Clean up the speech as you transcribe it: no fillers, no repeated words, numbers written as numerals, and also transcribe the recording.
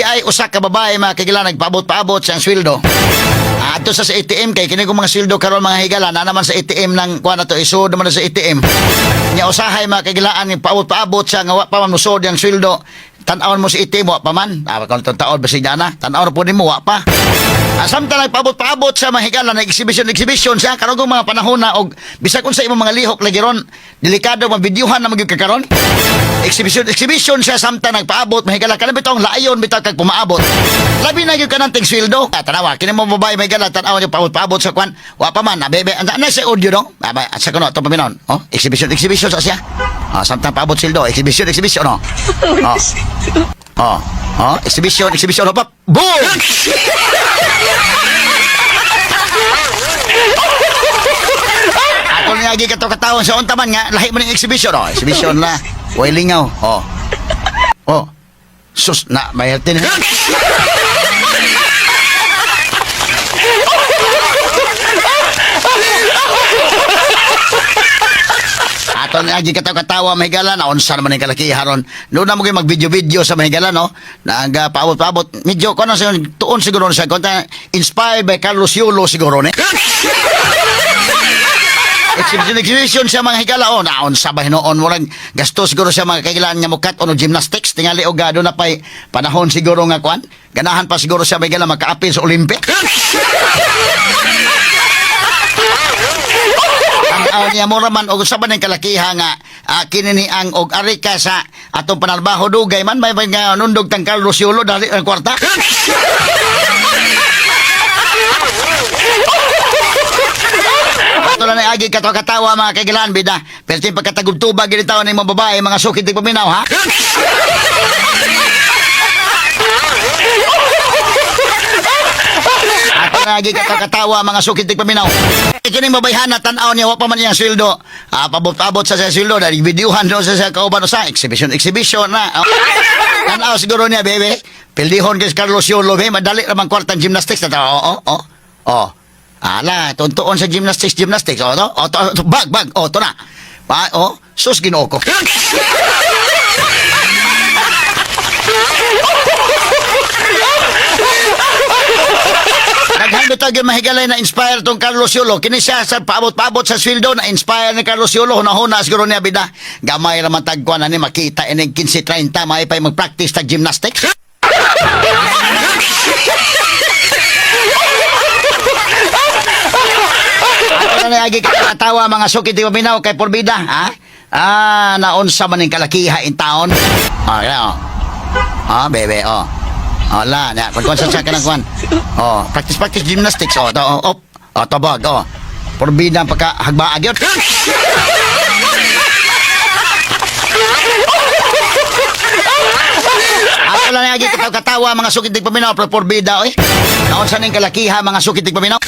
Ay usa ka babae makikila nagpaabot-paabot siyang sweldo. Ato sa ATM kay kini kong mga sweldo karon mga higala na naman sa ATM ng kuan na to isod naman sa ATM. Nya usahay makigilaan ng paabot-paabot siya nga wa pa man musod yang sweldo. Tan-awon mo si ATM wa pa man. Kung taon basig na tan-awon po nimo wa pa. Samtang nagpaabot-paabot sa mga higala na exhibition siya karon mga panahon na og bisag unsa imong mga lihok lagi ron delikado mabidyuhan na magyud ka karon. Exhibition siya samtang nagpaabot mahigala kana bitong layon bitaw kag pumaabot. Labi na gyud kanang ting sweldo. Tanawa kini mo babae mahigala tan-aw yung paabot-paabot sa kwan wa pa man bebe anda na sa audio dong. Sa kuno to paminon. Exhibition sa siya. Samtang paabot sweldo exhibition no. Exhibition pa. Boom! Ako niyagi katawan sa untaman nga lahi mo ng exhibition exhibition na way lingaw sus na bayatin aton niyagi katawa mahigala na unsa naman ang kalakiharon no na mo mag video sa mahigala no naga paabot medyo kono sa tuon siguro sa konta inspired by Carlos Yulo siguro ne. Exhibition siya mga higala naon sa bahinoon mo lang gasto siguro siya mga kailangan niya mukat o gymnastics tingali o gado na pa'y panahon siguro nga kwan ganahan pa siguro siya mga higala makaapil sa Olympic. Ang niya mo raman og usaban ng kalakiha nga kinini ang og arika sa atong panarbaho dugay man may nga nundog tang Carlos Yulo dali ang kwarta. Ato na agi katawa mga kaigilan bida. Pero yung pagkatagubtuba ginitaw ng mga babae mga sukit ng paminaw ha. Ato na agi katawa mga sukit ng paminaw. Ikining babayhan na tanaw niya wa pa man niyang sweldo. Pabot-pabot sa sweldo dahil videohan doon sa kauban sa exhibition na. Tanaw siguro niya bebe. Pildihon kay Carlos Yulo madali ramang kwartang gymnastics na ala, tuntuon sa gymnastics. Bag. To na. Sus ginoo ko. Naghambit tag mahigalay na inspire tong Carlos Yulo. Kini siya sa paabot-paabot sa sweldo na inspire ni Carlos Yulo. Hunahuna siguro niya bida. Gamay raman tagkuan ani makita inig 15-30 may pay mag-practice tag gymnastics. Agi katawa mga sukit di paminaw kay Porbida naunsa man ning kalakiha in taon bebe la na kun sa kanang kwan practice gymnastics tabag Porbida pagka hagbaag yun. Ako lang lagi katawa mga sukit di paminaw Porbida naunsa ning kalakiha mga sukit di paminaw.